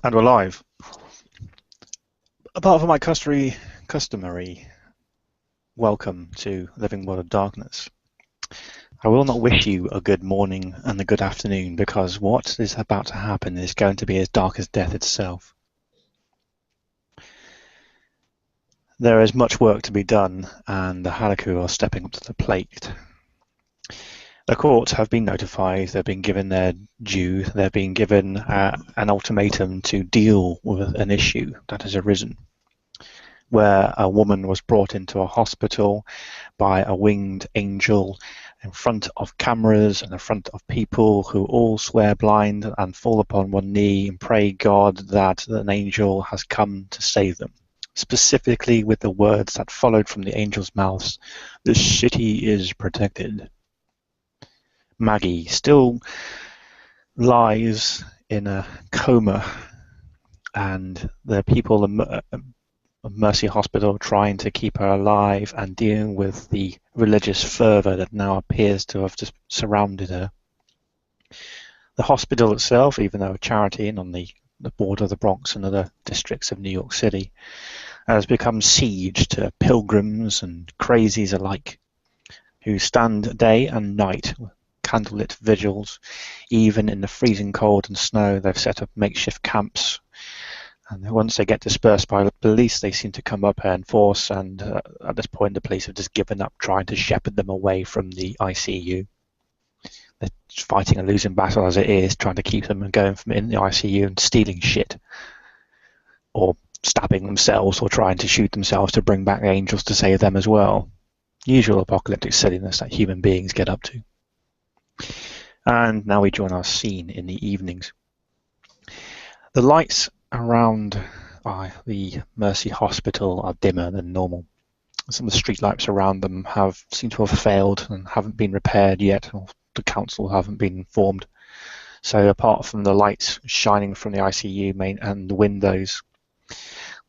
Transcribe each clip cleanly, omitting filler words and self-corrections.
And we're live. Apart from my customary welcome to Living World of Darkness, I will not wish you a good morning and a good afternoon, because what is about to happen is going to be as dark as death itself. There is much work to be done, and the Halaku are stepping up to the plate. The courts have been notified, they've been given their due, they've been given an ultimatum to deal with an issue that has arisen, where a woman was brought into a hospital by a winged angel in front of cameras and in front of people who all swear blind and fall upon one knee and pray God that an angel has come to save them. Specifically with the words that followed from the angel's mouths, "The city is protected." Maggie still lies in a coma, and the people of Mercy Hospital trying to keep her alive and dealing with the religious fervour that now appears to have just surrounded her. The hospital itself, even though a charity and on the border of the Bronx and other districts of New York City, has become siege to pilgrims and crazies alike, who stand day and night with candlelit vigils. Even in the freezing cold and snow, they've set up makeshift camps. And once they get dispersed by the police, they seem to come up in force, and at this point the police have just given up trying to shepherd them away from the ICU. They're fighting a losing battle as it is, trying to keep them going from in the ICU and stealing shit, or stabbing themselves, or trying to shoot themselves to bring back angels to save them as well. Usual apocalyptic silliness that human beings get up to. And now we join our scene in the evenings. The lights around the Mercy Hospital are dimmer than normal. Some of the street lights around them seem to have failed and haven't been repaired yet, or the council haven't been informed. So apart from the lights shining from the ICU main and the windows,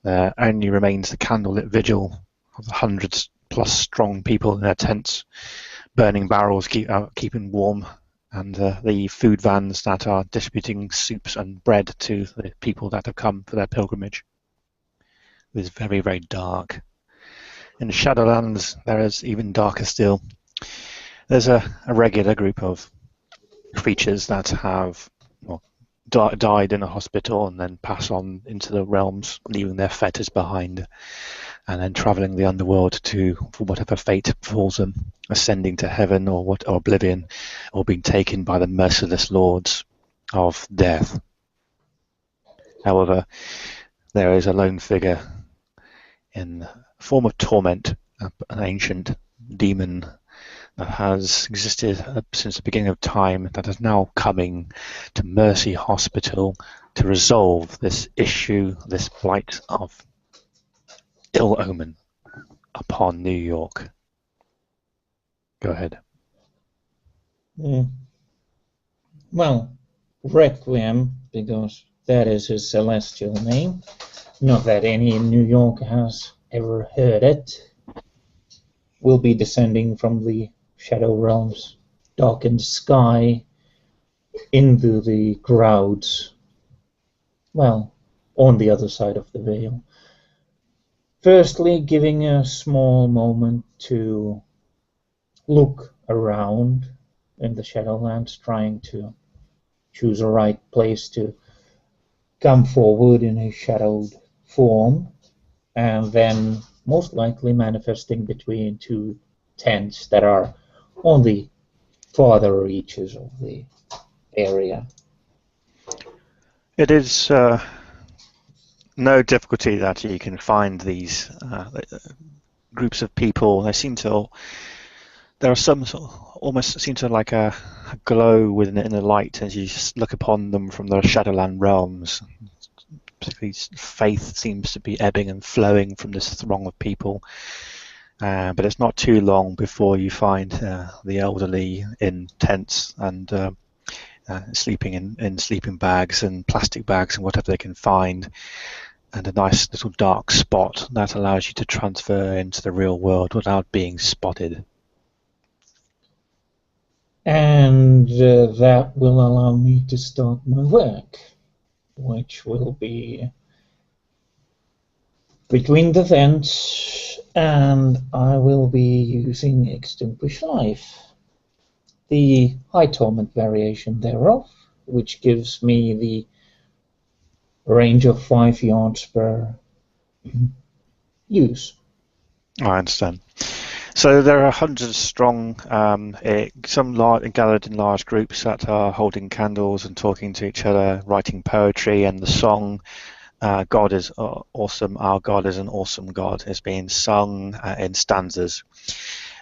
there only remains the candlelit vigil of the hundreds plus strong people in their tents, burning barrels keeping warm, and the food vans that are distributing soups and bread to the people that have come for their pilgrimage. It is very, very dark. In the Shadowlands, there is even darker still. There's a regular group of creatures that have died in a hospital and then pass on into the realms, leaving their fetters behind, and then travelling the underworld for whatever fate befalls them, ascending to heaven or oblivion, or being taken by the merciless lords of death. However, there is a lone figure in the form of Torment, an ancient demon that has existed since the beginning of time, that is now coming to Mercy Hospital to resolve this issue, this blight of ill omen upon New York. Go ahead. Well, Requiem, because that is his celestial name. Not that any in New York has ever heard it. Will be descending from the shadow realms, darkened sky, into the crowds. Well, on the other side of the veil. Firstly, giving a small moment to look around in the Shadowlands, trying to choose a right place to come forward in a shadowed form, and then most likely manifesting between two tents that are on the farther reaches of the area. It is no difficulty that you can find these groups of people. There are some sort of, almost seem to like a glow within the light as you just look upon them from the Shadowland realms. Particularly, faith seems to be ebbing and flowing from this throng of people. But it's not too long before you find the elderly in tents and sleeping in sleeping bags and plastic bags and whatever they can find, and a nice little dark spot that allows you to transfer into the real world without being spotted. And that will allow me to start my work. which will be between the vents, and I will be using Extinguish Life, the high torment variation thereof, which gives me the range of 5 yards per use. I understand. So there are hundreds strong, some gathered in large groups that are holding candles and talking to each other, writing poetry, and the song God is awesome, our God is an awesome God is being sung in stanzas.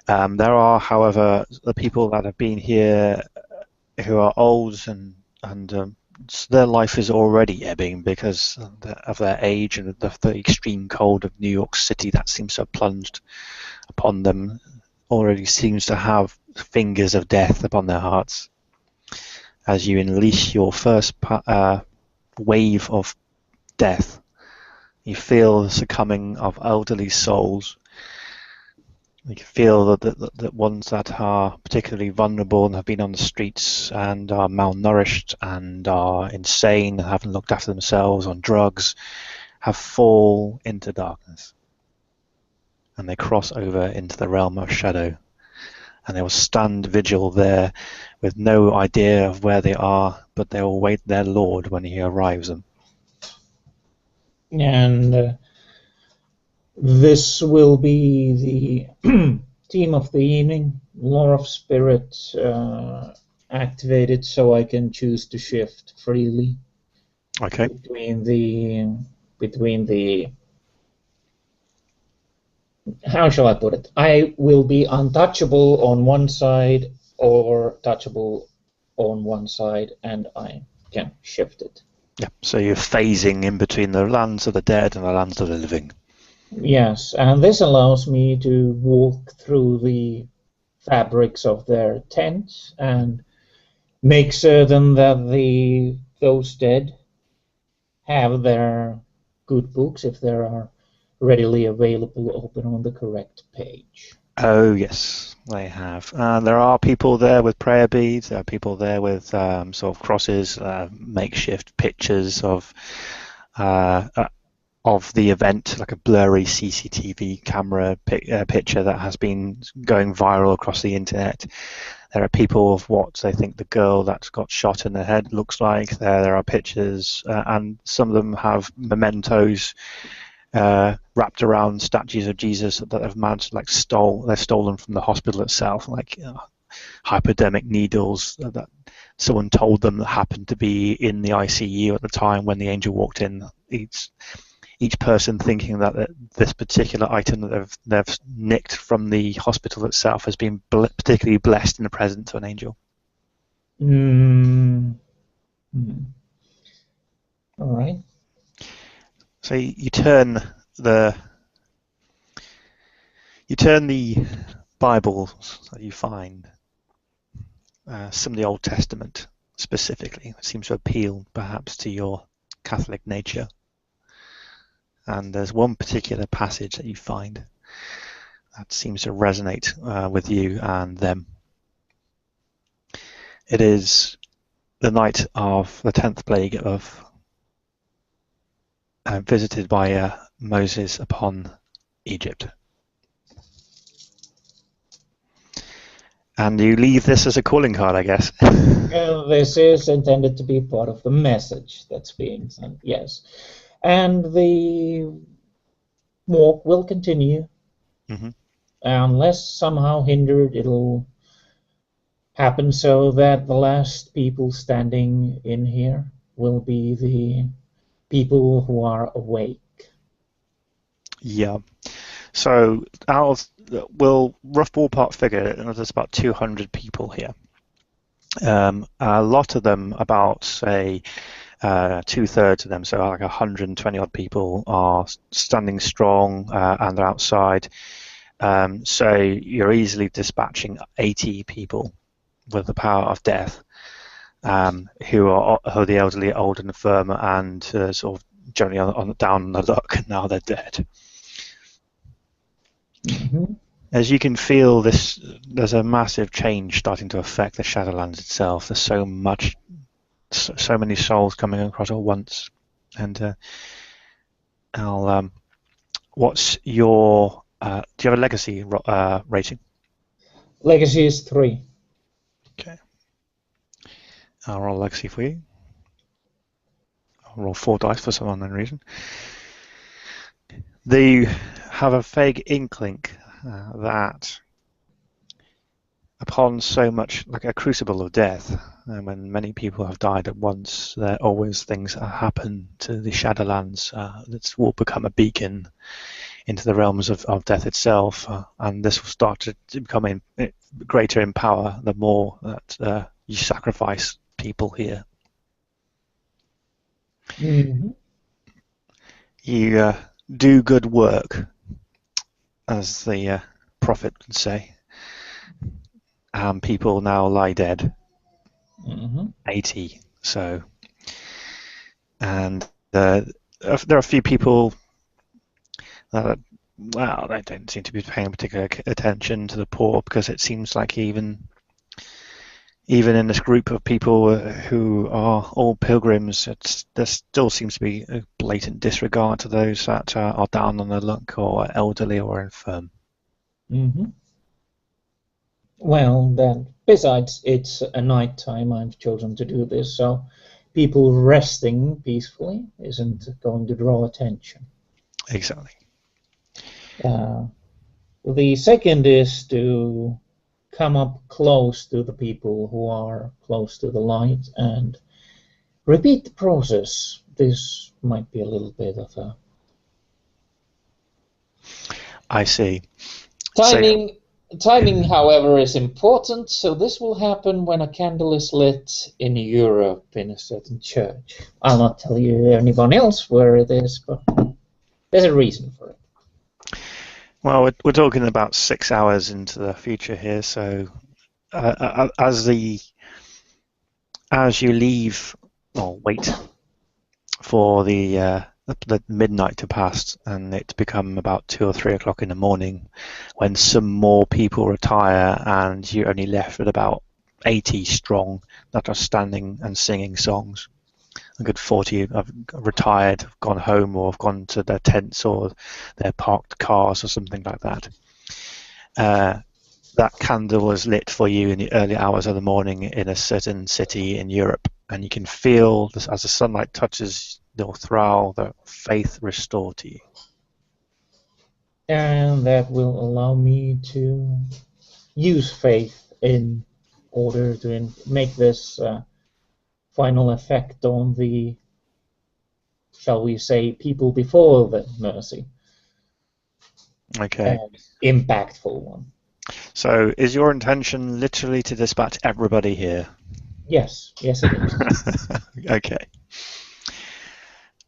There are, however, the people that have been here who are old and so their life is already ebbing because of their age and the extreme cold of New York City that seems to have plunged upon them, already seems to have fingers of death upon their hearts. As you unleash your first wave of death, you feel the succumbing of elderly souls. You can feel that ones that are particularly vulnerable and have been on the streets and are malnourished and are insane and haven't looked after themselves, on drugs, have fall into darkness. And they cross over into the realm of shadow. And they will stand vigil there with no idea of where they are, but they will wait their Lord when he arrives them. And this will be the theme of the evening, Law of Spirit activated, so I can choose to shift freely Okay. between the how shall I put it? I will be untouchable on one side or touchable on one side, and I can shift it. Yeah. So you're phasing in between the lands of the dead and the lands of the living. Yes, and this allows me to walk through the fabrics of their tents and make certain that those dead have their good books, if there are readily available, open on the correct page. Oh, yes, they have. There are people there with prayer beads. There are people there with sort of crosses, makeshift pictures uh, of the event, like a blurry CCTV camera picture that has been going viral across the internet. There are people of what they think the girl that got shot in the head looks like. There are pictures, and some of them have mementos wrapped around statues of Jesus that have managed to they're stolen from the hospital itself, like hypodermic needles that someone told them that happened to be in the ICU at the time when the angel walked in. Each person thinking that this particular item that they've nicked from the hospital itself has been particularly blessed in the presence of an angel. All right. So you turn the Bibles that you find, some of the Old Testament specifically, it seems to appeal perhaps to your Catholic nature. And there's one particular passage that you find that seems to resonate with you and them. It is the night of the 10th plague of visited by Moses upon Egypt. And you leave this as a calling card, I guess. This is intended to be part of the message that's being sent, yes. And the walk will continue. Mm-hmm. Unless somehow hindered, it'll happen so that the last people standing in here will be the people who are awake. Yeah. So we'll rough ballpark figure, there's about 200 people here. A lot of them, about say 2/3 of them, so like 120 odd people, are standing strong and they're outside. So you're easily dispatching 80 people with the power of death, who are the elderly, old and infirm, and sort of generally down on the luck. Now they're dead. Mm-hmm. As you can feel, there's a massive change starting to affect the Shadowlands itself. There's so much so many souls coming across at once. And I'll. What's your? Do you have a legacy rating? Legacy is 3. Okay. I'll roll legacy for you. I'll roll 4 dice for some unknown reason. They have a vague inkling that upon so much like a crucible of death, when many people have died at once, there are always things that happen to the Shadowlands that will become a beacon into the realms of death itself, and this will start to become greater in power the more that you sacrifice people here. Mm-hmm. You do good work, as the prophet would say. People now lie dead, 80. So, and there are a few people that, well, they don't seem to be paying particular attention to the poor, because it seems like even in this group of people who are all pilgrims, there still seems to be a blatant disregard to those that are down on their luck or elderly or infirm. Mm-hmm. Well, then, besides, it's a night time. I've chosen to do this, so people resting peacefully isn't going to draw attention. Exactly. The second is to come up close to the people who are close to the light and repeat the process. This might be a little bit of a I see. timing. Timing, however, is important, so this will happen when a candle is lit in Europe in a certain church. I'll not tell you anyone else where it is, but there's a reason for it. Well, we're talking about 6 hours into the future here, so as you leave or wait for the midnight to pass and it to become about 2 or 3 o'clock in the morning, when some more people retire and you're only left with about 80 strong that are standing and singing songs. A good 40 have retired, have gone home, or have gone to their tents or their parked cars or something like that. That candle was lit for you in the early hours of the morning in a certain city in Europe, and you can feel this, as the sunlight touches your thrall, the faith restored to you. And that will allow me to use faith in order to make this final effect on the, shall we say, people before the mercy. Okay. Impactful one. So is your intention literally to dispatch everybody here? Yes, it is. Okay.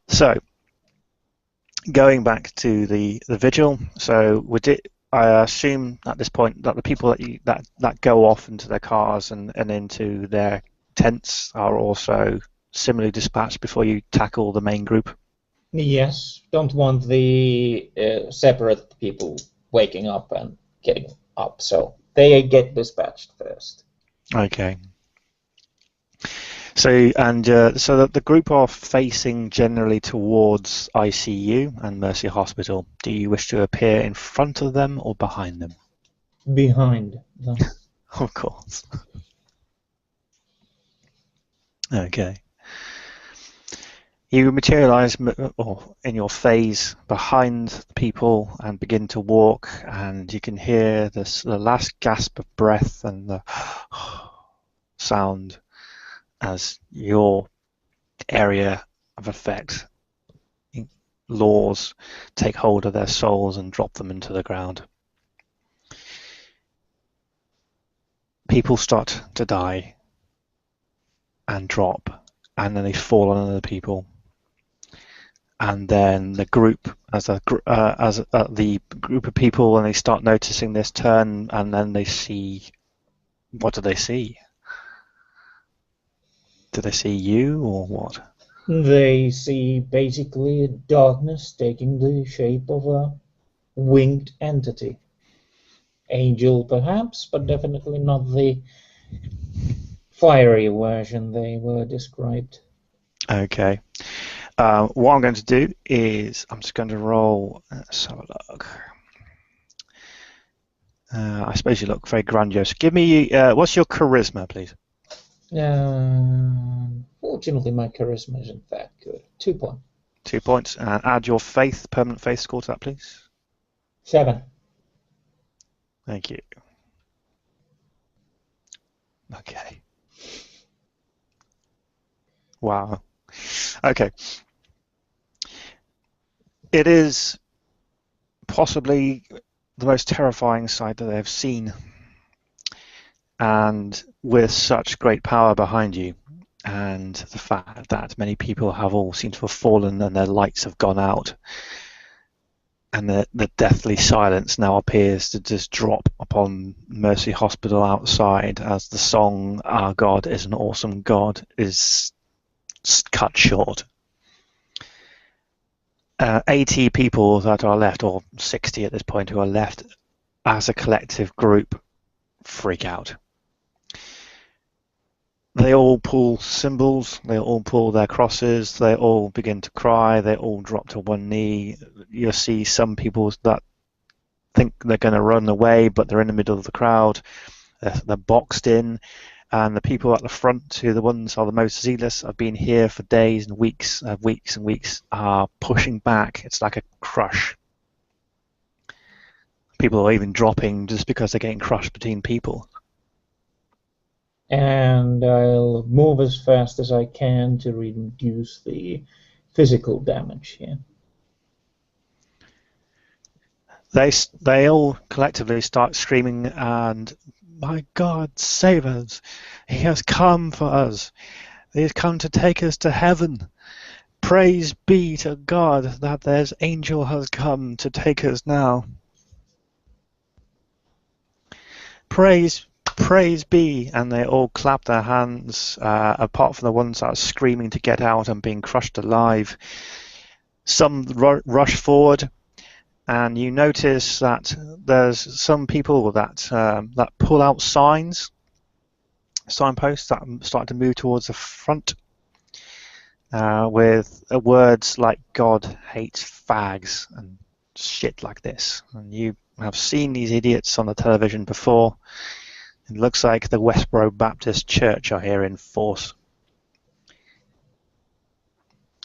So going back to the vigil, so I assume at this point that the people that go off into their cars and into their tents are also similarly dispatched before you tackle the main group? Yes, don't want the separate people waking up and getting up, so they get dispatched first. Okay. So so that the group are facing generally towards ICU and Mercy Hospital. Do you wish to appear in front of them or behind them? Behind them. Of course. Okay. You materialize in your phase behind people and begin to walk, and you can hear the last gasp of breath and the sound as your area of effect laws take hold of their souls and drop them into the ground. People start to die and drop, and then they fall on other people. And then the group, the group of people, and they start noticing this turn, and then they see. What do they see? Do they see you or what? They see basically darkness taking the shape of a winged entity. Angel, perhaps, but definitely not the fiery version they were described. Okay. What I'm going to do is I'm just going to roll. Let's have a look. I suppose you look very grandiose. Give me what's your charisma, please? Fortunately, my charisma isn't that good. 2 points. 2 points. And add your faith, permanent faith score to that, please. 7. Thank you. Okay. Wow. Okay. It is possibly the most terrifying sight that they've seen. And with such great power behind you, and the fact that many people have all seemed to have fallen and their lights have gone out, and the deathly silence now appears to just drop upon Mercy Hospital outside as the song "Our God is an Awesome God" is cut short. 80 people that are left, or 60 at this point, who are left as a collective group, freak out. They all pull symbols, they all pull their crosses, they all begin to cry, they all drop to one knee. You'll see some people that think they're going to run away, but they're in the middle of the crowd. They're boxed in, and the people at the front, who are the ones who are the most zealous, have been here for days and weeks and weeks, are pushing back. It's like a crush. People are even dropping just because they're getting crushed between people. And I'll move as fast as I can to reduce the physical damage here. They all collectively start screaming, and my God, save us! He has come for us. He has come to take us to heaven. Praise be to God that this angel has come to take us now. Praise be, and they all clap their hands, apart from the ones that are screaming to get out and being crushed alive. Some rush forward, and you notice that there's some people that pull out signposts that start to move towards the front, with words like "God hates fags" and shit like this. And you have seen these idiots on the television before. It looks like the Westboro Baptist Church are here in force.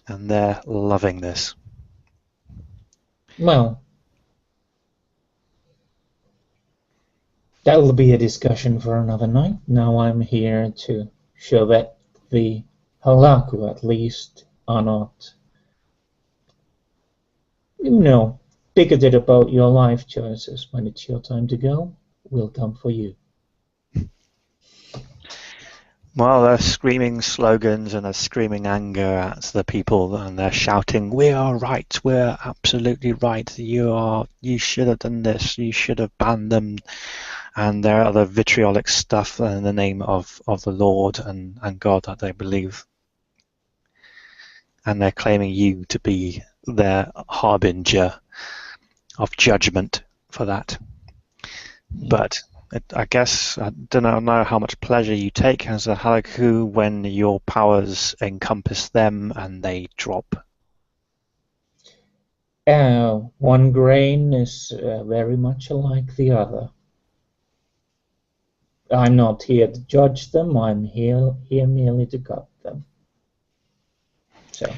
And they're loving this. Well, that'll be a discussion for another night. Now I'm here to show that the Halaku, at least, are not, bigoted about your life choices. When it's your time to go, we'll come for you. Well, they're screaming slogans and they're screaming anger at the people, and they're shouting, "We are right. We're absolutely right. You should have done this. You should have banned them." And there are other vitriolic stuff in the name of the Lord and God that they believe. And they're claiming you to be their harbinger of judgment for that. But I guess I don't know how much pleasure you take as a Halaku when your powers encompass them and they drop. One grain is very much like the other. I'm not here to judge them. I'm here merely to guide them. So.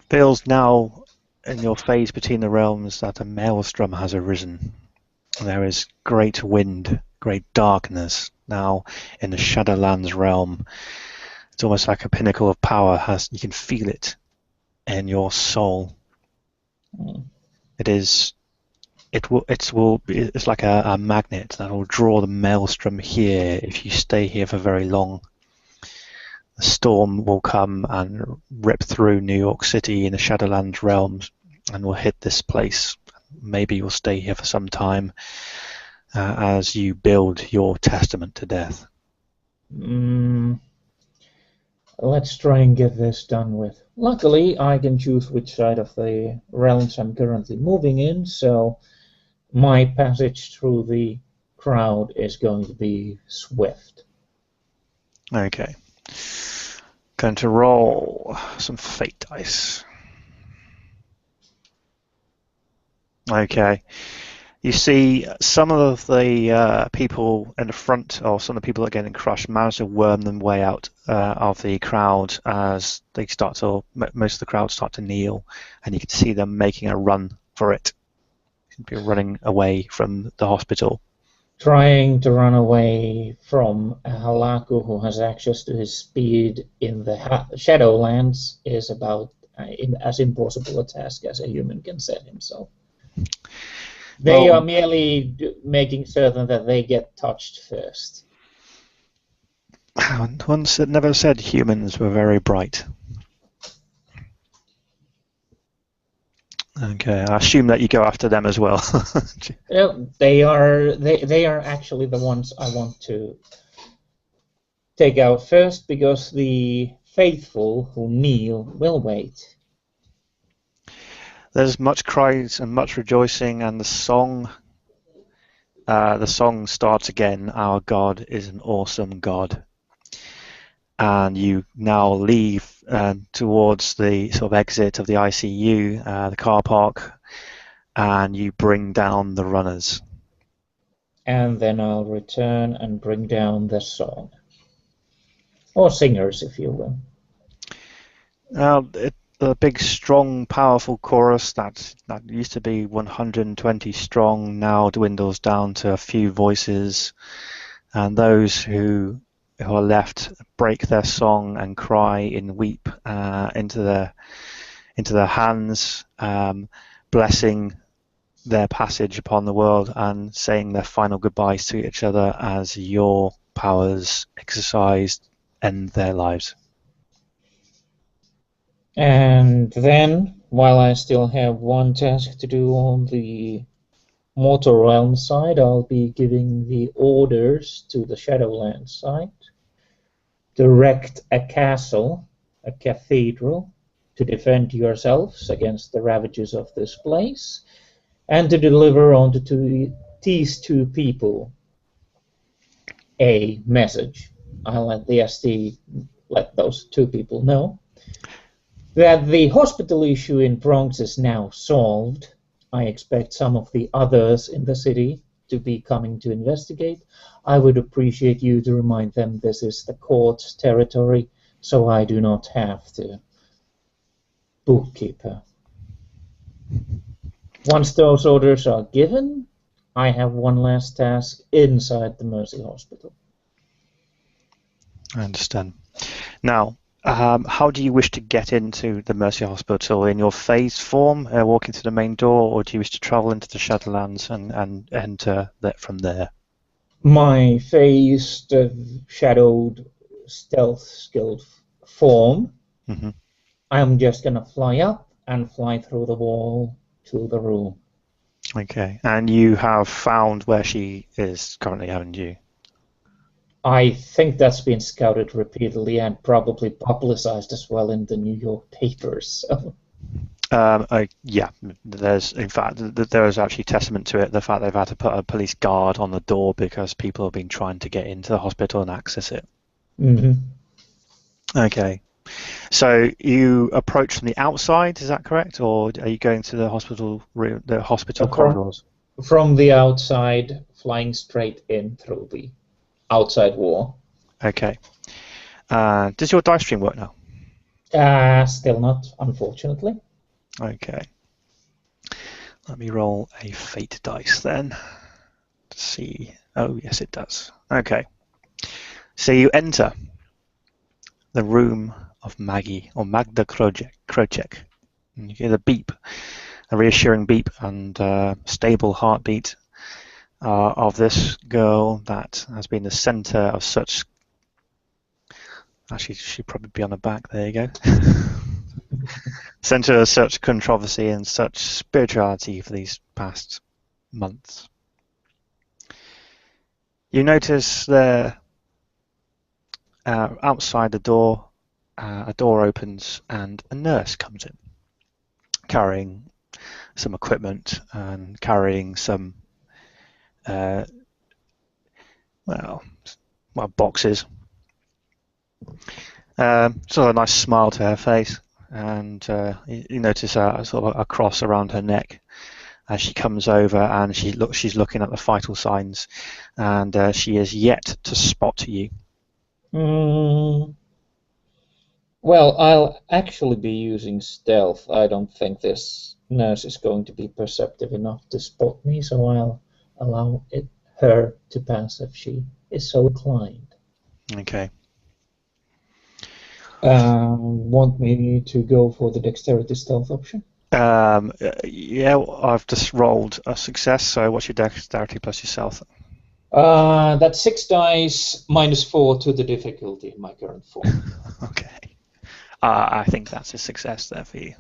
Feels now in your phase between the realms that a maelstrom has arisen. There is great wind, great darkness now in the Shadowlands realm. It's almost like a pinnacle of power. You can feel it in your soul. It's like a magnet that will draw the maelstrom here if you stay here for very long. The storm will come and rip through New York City in the Shadowlands realms and will hit this place. Maybe you'll stay here for some time as you build your testament to death. Let's try and get this done with. Luckily, I can choose which side of the realms I'm currently moving in, so my passage through the crowd is going to be swift. Okay. Going to roll some fate dice. Okay. You see some of the people in the front, or some of the people that are getting crushed, manage to worm their way out of the crowd as they start to, most of the crowd start to kneel, and you can see them making a run for it. Be running away from the hospital. Trying to run away from a Halaku who has access to his speed in the Shadowlands is about as impossible a task as a human can set himself. They are Well, merely making certain that they get touched first. once it never said humans were very bright. Okay, I assume that you go after them as well. They are actually the ones I want to take out first because the faithful who kneel will wait. There's much cries and much rejoicing, and the song starts again. Our God is an awesome God, and you now leave towards the sort of exit of the ICU, the car park, and you bring down the runners. And then I'll return and bring down the song. Or singers, if you will. Now, the big, strong, powerful chorus that used to be 120 strong now dwindles down to a few voices, and those who are left break their song and cry and weep into their hands, blessing their passage upon the world and saying their final goodbyes to each other as your powers exercised end their lives. And then, while I still have one task to do on the Mortal Realm side, I'll be giving the orders to the Shadowlands side to erect a castle, a cathedral, to defend yourselves against the ravages of this place, and to deliver onto these two people a message. I'll let the SD let those two people know that the hospital issue in Bronx is now solved. I expect some of the others in the city to be coming to investigate. I would appreciate you to remind them this is the court's territory, so I do not have to bookkeeper. Once those orders are given, I have one last task inside the Mercy Hospital. I understand. Now, how do you wish to get into the Mercy Hospital? In your phased form, walking through the main door, or do you wish to travel into the Shadowlands and enter that from there? My phased, shadowed, stealth skilled form. Mm-hmm. I'm just gonna fly up and fly through the wall to the room. Okay, and you have found where she is currently, haven't you? I think that's been scouted repeatedly and probably publicized as well in the New York papers. So. Yeah, in fact, there is actually testament to it, the fact they've had to put a police guard on the door because people have been trying to get into the hospital and access it. Mm-hmm. Okay, so you approach from the outside, is that correct, or are you going to the hospital room, the hospital corridors? From the outside, flying straight in through the outside wall. Okay. Does your dice stream work now? Still not, unfortunately. Okay. Let me roll a fate dice then to see. Oh, yes, it does. Okay. So you enter the room of Maggie, or Magda Krocek. And you hear the beep, a reassuring beep and stable heartbeat of this girl that has been the center of such. Actually, she'd probably be on the back. There you go. Center of such controversy and such spirituality for these past months. You notice there, outside the door, a door opens and a nurse comes in, carrying some equipment and carrying some well, boxes. Sort of a nice smile to her face, and you notice a sort of a cross around her neck as she comes over, and she's looking at the vital signs, and she is yet to spot you. Mm, well, I'll actually be using stealth. I don't think this nurse is going to be perceptive enough to spot me, so I'll allow her to pass if she is so inclined. Okay. Want me to go for the dexterity stealth option? Yeah, I've just rolled a success, so what's your dexterity plus your stealth? That's 6 dice minus 4 to the difficulty in my current form. Okay. I think that's a success there for you.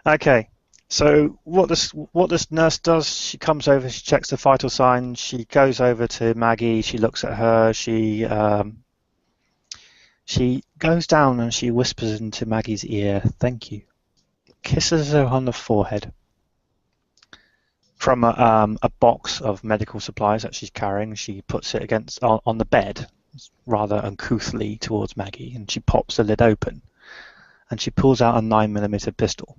Okay. So what this nurse does, she comes over, she checks the vital signs, she goes over to Maggie, she looks at her, she goes down and she whispers into Maggie's ear, "Thank you." Kisses her on the forehead. From a box of medical supplies that she's carrying, she puts it on the bed, rather uncouthly towards Maggie, and she pops the lid open, and she pulls out a 9mm pistol.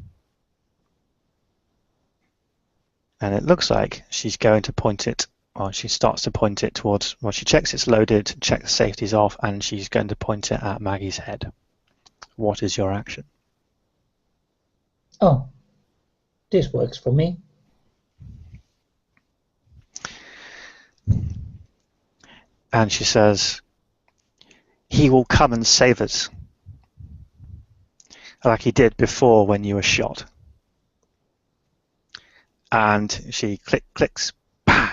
And it looks like she's going to point it, or she starts to point it towards, well, she checks it's loaded, checks the safety's off, and she's going to point it at Maggie's head. What is your action? Oh, this works for me. And she says, "He will come and save us, like he did before when you were shot." And she clicks, bah,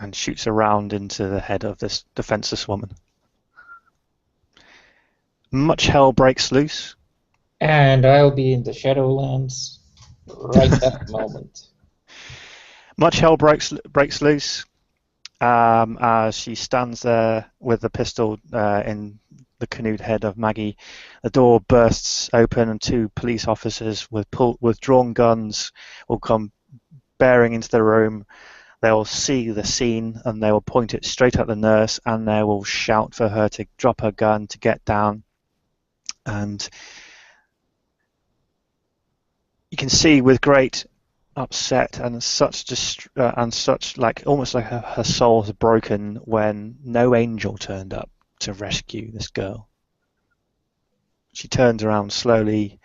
and shoots a round into the head of this defenseless woman. Much hell breaks loose. And I'll be in the Shadowlands right that moment. Much hell breaks loose as she stands there with the pistol in the canoed head of Maggie. The door bursts open, and two police officers with drawn guns will come bearing into the room. They will see the scene, and they will point it straight at the nurse, and they will shout for her to drop her gun, to get down. And you can see with great upset and such like almost like her soul has broken when no angel turned up to rescue this girl. She turns around slowly,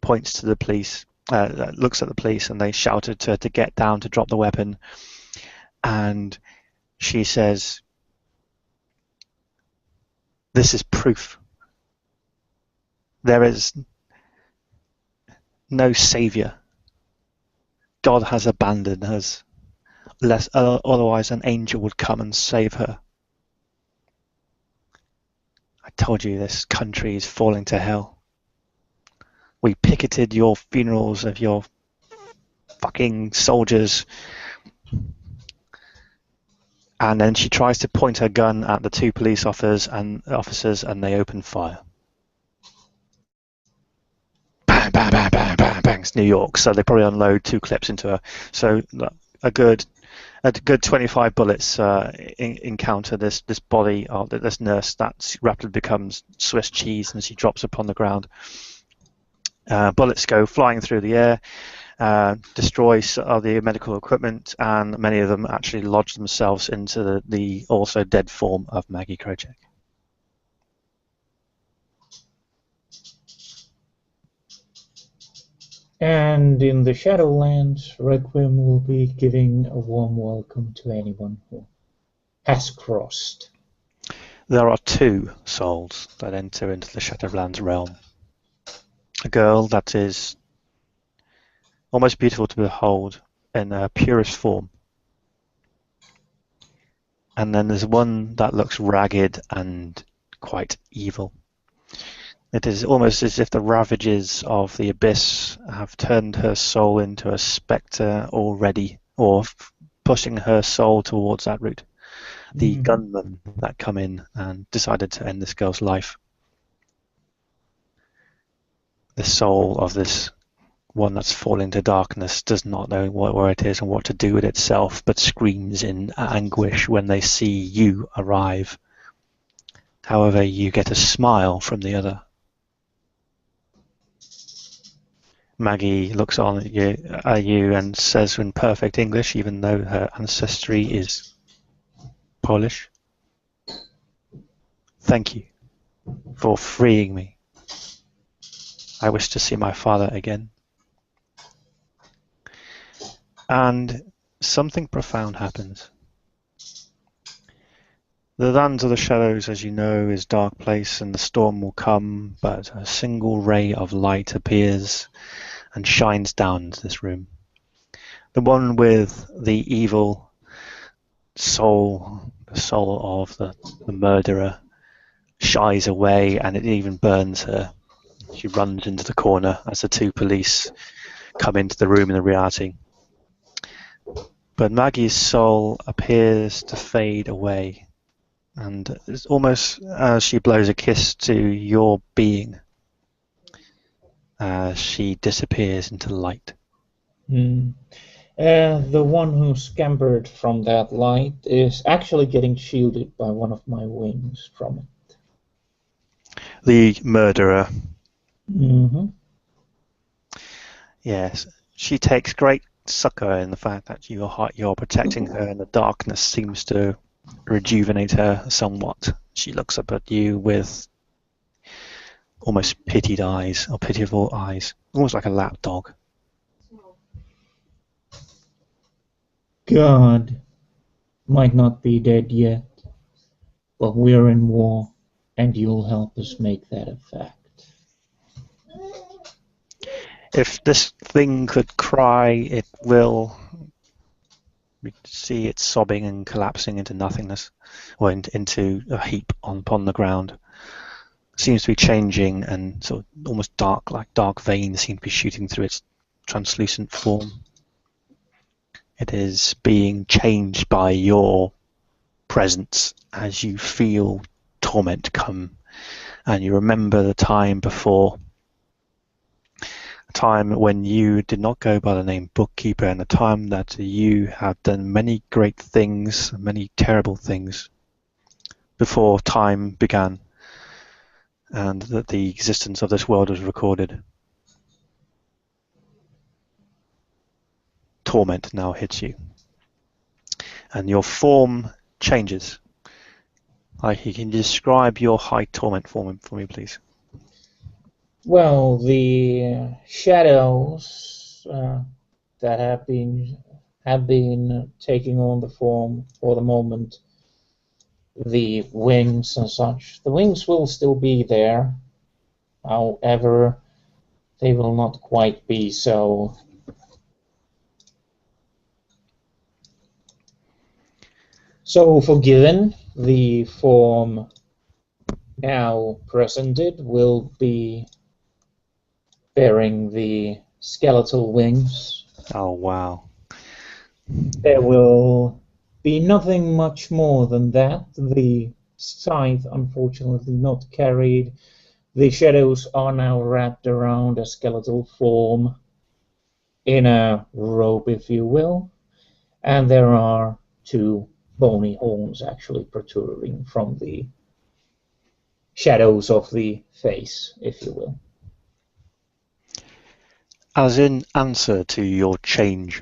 points to the police, looks at the police, and they shouted to her to get down, to drop the weapon. And she says, "This is proof. There is no savior. God has abandoned us. Otherwise an angel would come and save her. I told you this country is falling to hell. We picketed your funerals of your fucking soldiers." And then she tries to point her gun at the two police officers, and they open fire. Bang, bang, bang, bang, bang, bang. It's New York, so they probably unload 2 clips into her. So a good 25 bullets encounter this body of this nurse that rapidly becomes Swiss cheese, and she drops upon the ground. Bullets go flying through the air, destroy the medical equipment, and many of them actually lodge themselves into the also dead form of Maggie Krocek. And in the Shadowlands, Requiem will be giving a warm welcome to anyone who has crossed. There are 2 souls that enter into the Shadowlands realm. A girl that is almost beautiful to behold in her purest form. And then there's one that looks ragged and quite evil. It is almost as if the ravages of the abyss have turned her soul into a spectre already, or pushing her soul towards that route. The gunmen that come in and decided to end this girl's life. The soul of this one that's fallen to darkness, does not know where it is and what to do with itself, but screams in anguish when they see you arrive. However, you get a smile from the other. Maggie looks on at you and says in perfect English, even though her ancestry is Polish, "Thank you for freeing me. I wish to see my father again." And something profound happens. The lands of the shadows, as you know, is a dark place, and the storm will come, but a single ray of light appears and shines down into this room. The one with the evil soul, the soul of the murderer, shies away, and it even burns her. She runs into the corner as the two police come into the room in the reality. But Maggie's soul appears to fade away, and it's almost as she blows a kiss to your being, as she disappears into light. The one who scampered from that light is actually getting shielded by one of my wings from it. The murderer. Mm-hmm. Yes, she takes great succor in the fact that you're protecting her, and the darkness seems to rejuvenate her somewhat. She looks up at you with almost pitied eyes, or pitiful eyes, almost like a lap dog. God might not be dead yet, but we're in war, and you'll help us make that a fact. If this thing could cry, it will. We see it sobbing and collapsing into nothingness, or into a heap upon the ground. It seems to be changing, and sort of almost dark, like dark veins seem to be shooting through its translucent form. It is being changed by your presence as you feel torment come, and you remember the time before, a time when you did not go by the name Bookkeeper, and a time that you have done many great things, many terrible things, before time began, and that the existence of this world was recorded. Torment now hits you, and your form changes. Like, you can describe your high torment form for me, please. Well, the shadows that have been taking on the form for the moment, the wings and such. The wings will still be there, however, they will not quite be so. So forgiven. The form now presented will be bearing the skeletal wings. Oh, wow. There will be nothing much more than that. The scythe, unfortunately, not carried. The shadows are now wrapped around a skeletal form in a robe, if you will, and there are two bony horns actually protruding from the shadows of the face, if you will. As in answer to your change,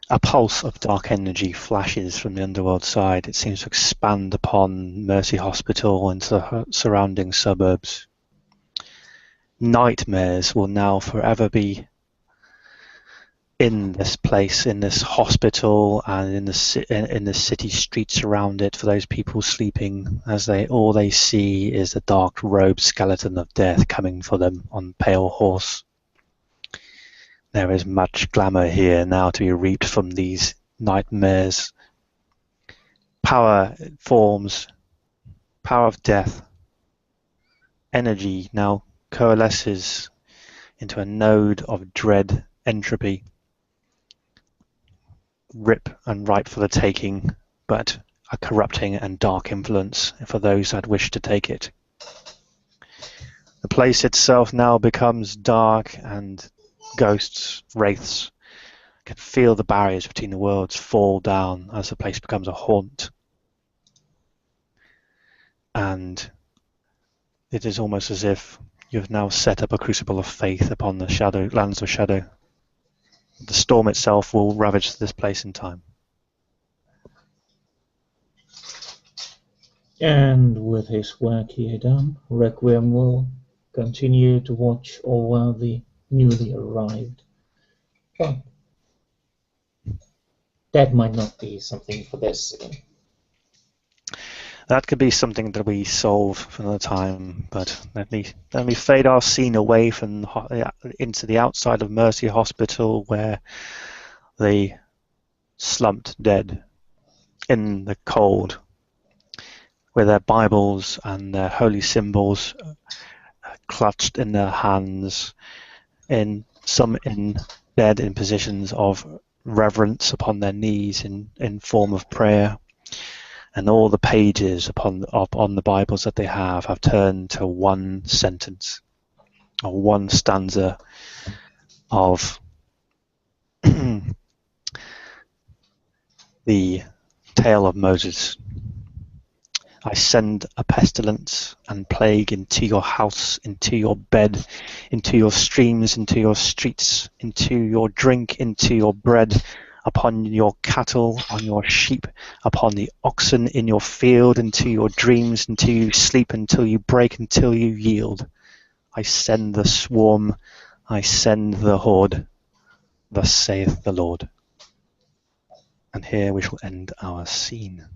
a pulse of dark energy flashes from the underworld side. It seems to expand upon Mercy Hospital and the surrounding suburbs. Nightmares will now forever be in this place, in this hospital, and in the city streets around it for those people sleeping, as all they see is the dark robed skeleton of death coming for them on pale horse. There is much glamour here now to be reaped from these nightmares. Power forms, power of death. Energy now coalesces into a node of dread entropy. Rip and ripe for the taking, but a corrupting and dark influence for those that wish to take it. The place itself now becomes dark, and ghosts, wraiths, can feel the barriers between the worlds fall down as the place becomes a haunt. And it is almost as if you've now set up a crucible of faith upon the lands of shadow. The storm itself will ravage this place in time. And with his work here done, Requiem will continue to watch over the newly arrived. Well, that might not be something for this scene. That could be something that we solve for another time, but let me fade our scene away from into the outside of Mercy Hospital, where they slumped dead in the cold, with their Bibles and their holy symbols clutched in their hands, some dead in positions of reverence upon their knees in form of prayer. And all the pages upon the Bibles that they have turned to one sentence or one stanza of the tale of Moses. I send a pestilence and plague into your house, into your bed, into your streams, into your streets, into your drink, into your bread, upon your cattle, on your sheep, upon the oxen in your field, into your dreams, until you sleep, until you break, until you yield. I send the swarm, I send the horde, thus saith the Lord. And here we shall end our scene.